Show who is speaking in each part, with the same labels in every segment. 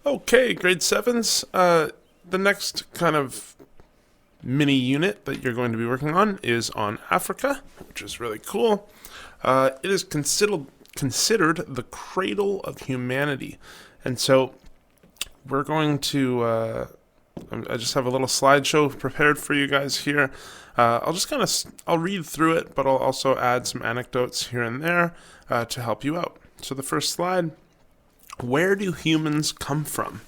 Speaker 1: Okay, grade sevens. The next kind of mini unit that you're going to be working on is on Africa, which is really cool. It is considered the cradle of humanity, and so we're going to. I just have a little slideshow prepared for you guys here. I'll just I'll read through it, but I'll also add some anecdotes here and there to help you out. So the first slide: where do humans come from?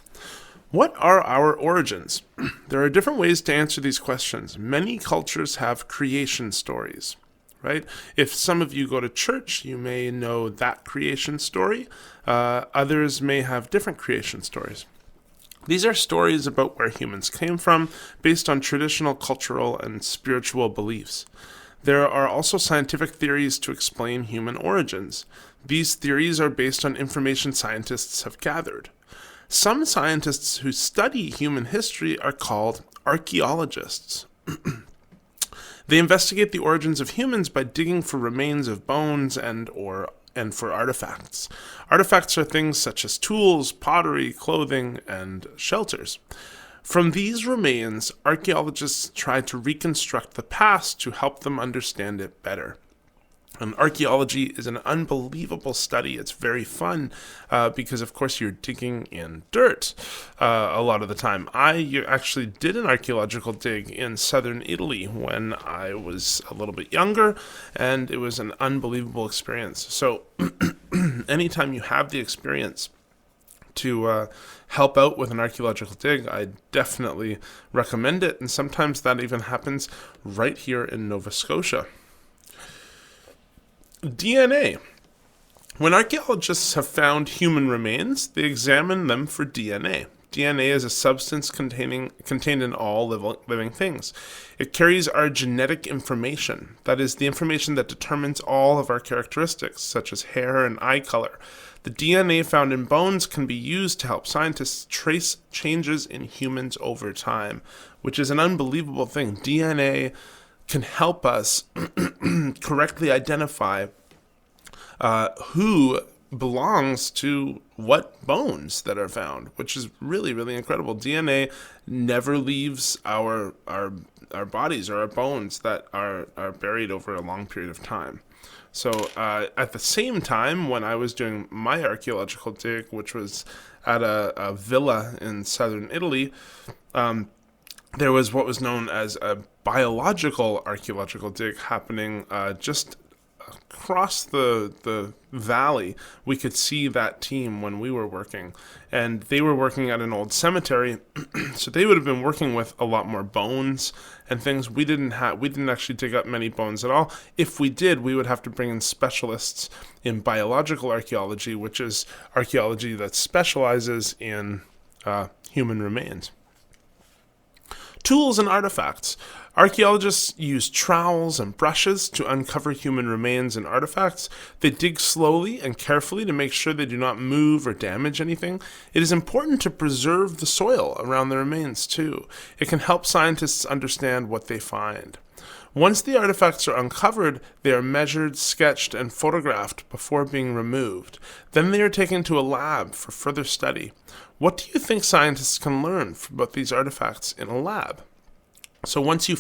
Speaker 1: What are our origins? There are different ways to answer these questions. Many cultures have creation stories, right? If some of you go to church, you may know that creation story. Others may have different creation stories. These are stories about where humans came from, based on traditional, cultural, and spiritual beliefs. There are also scientific theories to explain human origins. These theories are based on information scientists have gathered. Some scientists who study human history are called archaeologists. They investigate the origins of humans by digging for remains of bones and for artifacts. Artifacts are things such as tools, pottery, clothing, and shelters. From these remains, archaeologists try to reconstruct the past to help them understand it better. And archaeology is an unbelievable study. It's very fun because, of course, you're digging in dirt a lot of the time. I actually did an archaeological dig in southern Italy when I was a little bit younger, and it was an unbelievable experience. So anytime you have the experience to help out with an archaeological dig, I definitely recommend it. And sometimes that even happens right here in Nova Scotia. DNA. When archaeologists have found human remains, they examine them for DNA. DNA is a substance contained in all living things. It carries our genetic information, that is, the information that determines all of our characteristics, such as hair and eye color. The DNA found in bones can be used to help scientists trace changes in humans over time, which is an unbelievable thing. DNA can help us correctly identify who belongs to what bones that are found, which is really, really incredible. DNA never leaves our bodies or our bones that are buried over a long period of time. So at the same time, when I was doing my archaeological dig, which was at a villa in southern Italy, there was what was known as a biological archaeological dig happening just across the valley. We could see that team when we were working, and they were working at an old cemetery, so they would have been working with a lot more bones and things. We didn't actually dig up many bones at all. If we did, we would have to bring in specialists in biological archaeology, which is archaeology that specializes in human remains. Tools and artifacts. Archaeologists use trowels and brushes to uncover human remains and artifacts. They dig slowly and carefully to make sure they do not move or damage anything. It is important to preserve the soil around the remains too. It can help scientists understand what they find. Once the artifacts are uncovered, they are measured, sketched, and photographed before being removed. Then they are taken to a lab for further study. What do you think scientists can learn about these artifacts in a lab? So once you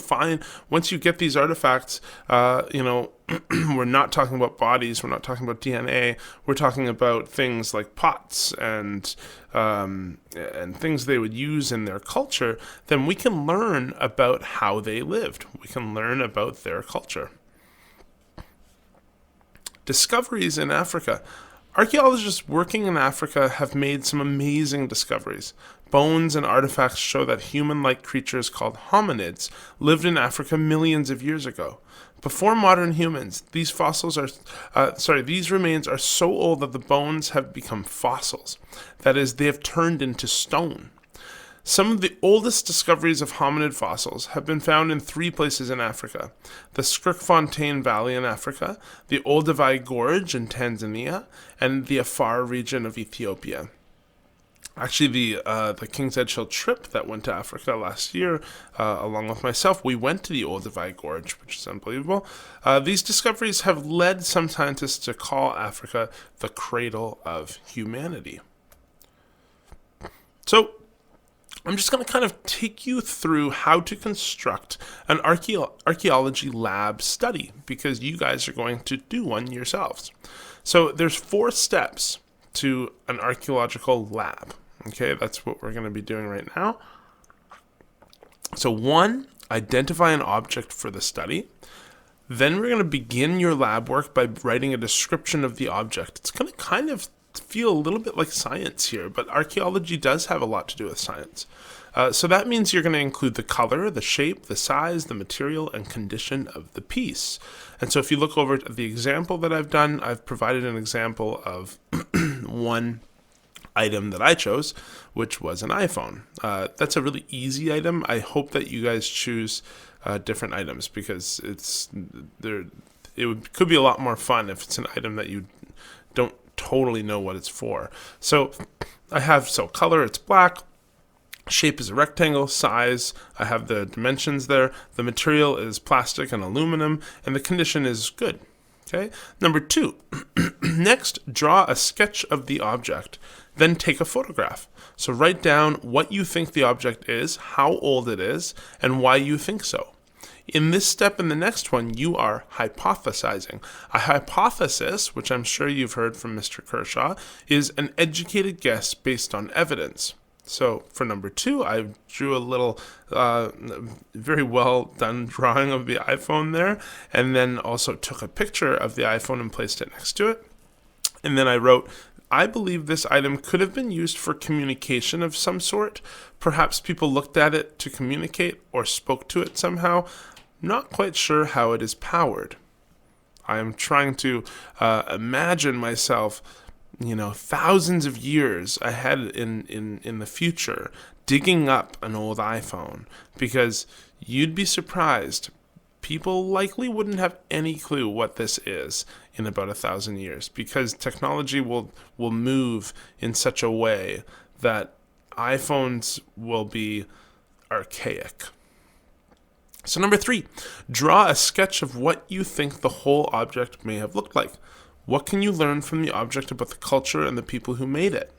Speaker 1: get these artifacts, we're not talking about bodies, we're not talking about DNA, we're talking about things like pots and things they would use in their culture. Then we can learn about how they lived. We can learn about their culture. Discoveries in Africa. Archaeologists working in Africa have made some amazing discoveries. Bones and artifacts show that human-like creatures called hominids lived in Africa millions of years ago. Before modern humans, these remains are so old that the bones have become fossils. That is, they have turned into stone. Some of the oldest discoveries of hominid fossils have been found in 3 places in Africa: the Skrikfontein Valley in Africa, the Olduvai Gorge in Tanzania, and the Afar region of Ethiopia. Actually, the King's Edge Hill trip that went to Africa last year, along with myself, we went to the Olduvai Gorge, which is unbelievable. These discoveries have led some scientists to call Africa the cradle of humanity. So I'm just going to kind of take you through how to construct an archaeology lab study, because you guys are going to do one yourselves. So there's 4 steps to an archaeological lab. Okay, that's what we're going to be doing right now. So 1, identify an object for the study. Then we're going to begin your lab work by writing a description of the object. It's going to kind of feel a little bit like science here, but archaeology does have a lot to do with science. So that means you're going to include the color, the shape, the size, the material, and condition of the piece. And so if you look over at the example that I've done, I've provided an example of one item that I chose, which was an iPhone. That's a really easy item. I hope that you guys choose different items, because could be a lot more fun if it's an item that you don't totally know what it's for. So I have, color, it's black. Shape is a rectangle. Size, I have the dimensions there. The material is plastic and aluminum, and the condition is good. Okay. Number 2, next, draw a sketch of the object. Then take a photograph. So write down what you think the object is, how old it is, and why you think so. In this step and the next one, you are hypothesizing. A hypothesis, which I'm sure you've heard from Mr. Kershaw, is an educated guess based on evidence. So for number 2, I drew a little very well done drawing of the iPhone there, and then also took a picture of the iPhone and placed it next to it. And then I wrote, I believe this item could have been used for communication of some sort. Perhaps people looked at it to communicate or spoke to it somehow. Not quite sure how it is powered. I am trying to imagine myself, thousands of years ahead in the future, digging up an old iPhone, because you'd be surprised. People likely wouldn't have any clue what this is in about 1,000 years, because technology will move in such a way that iPhones will be archaic. So number 3, draw a sketch of what you think the whole object may have looked like. What can you learn from the object about the culture and the people who made it?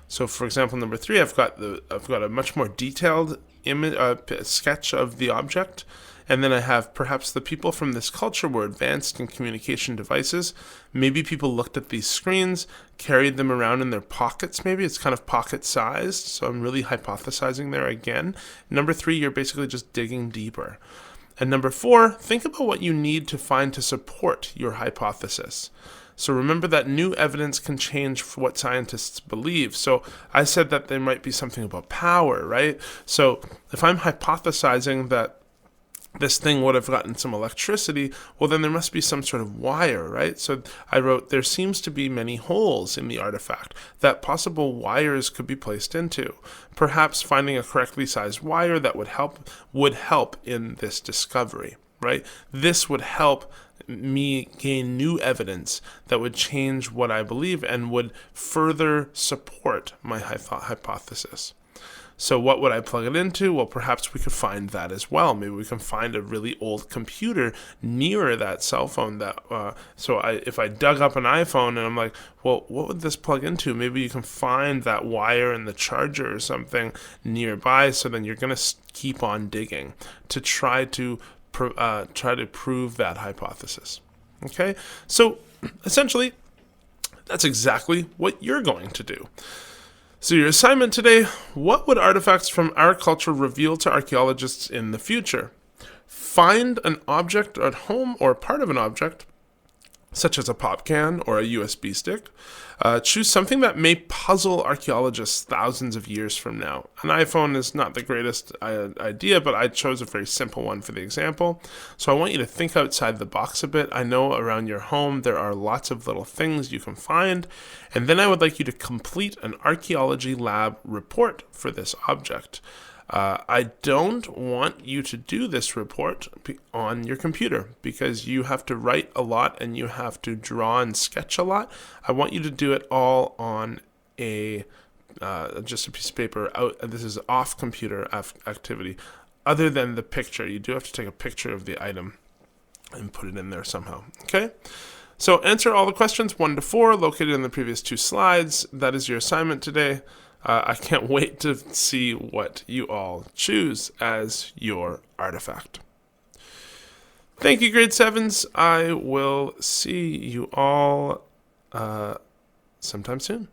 Speaker 1: So, for example, number 3, I've got a much more detailed sketch of the object, and then I have perhaps the people from this culture were advanced in communication devices. Maybe people looked at these screens, carried them around in their pockets. Maybe it's kind of pocket-sized. So I'm really hypothesizing there again. Number 3, you're basically just digging deeper. And number 4, think about what you need to find to support your hypothesis. So remember that new evidence can change what scientists believe. So I said that there might be something about power, right? So if I'm hypothesizing that this thing would have gotten some electricity, well, then there must be some sort of wire, right? So I wrote, there seems to be many holes in the artifact that possible wires could be placed into. Perhaps finding a correctly sized wire that would help in this discovery, right? This would help me gain new evidence that would change what I believe and would further support my hypothesis. So what would I plug it into? Well, perhaps we could find that as well. Maybe we can find a really old computer near that cell phone. If I dug up an iPhone and I'm like, well, what would this plug into? Maybe you can find that wire and the charger or something nearby. So then you're going to keep on digging to try to prove that hypothesis. Okay, so essentially, that's exactly what you're going to do. So your assignment today, what would artifacts from our culture reveal to archaeologists in the future? Find an object at home or part of an object, such as a pop can or a USB stick. Choose something that may puzzle archaeologists thousands of years from now. An iPhone is not the greatest idea, but I chose a very simple one for the example. So I want you to think outside the box a bit. I know around your home there are lots of little things you can find. And then I would like you to complete an archaeology lab report for this object. I don't want you to do this report on your computer because you have to write a lot and you have to draw and sketch a lot. I want you to do it all on just a piece of paper. This is off computer activity. Other than the picture, you do have to take a picture of the item and put it in there somehow. Okay? So answer all the questions 1 to 4 located in the previous 2 slides. That is your assignment today. I can't wait to see what you all choose as your artifact. Thank you, grade 7s. I will see you all sometime soon.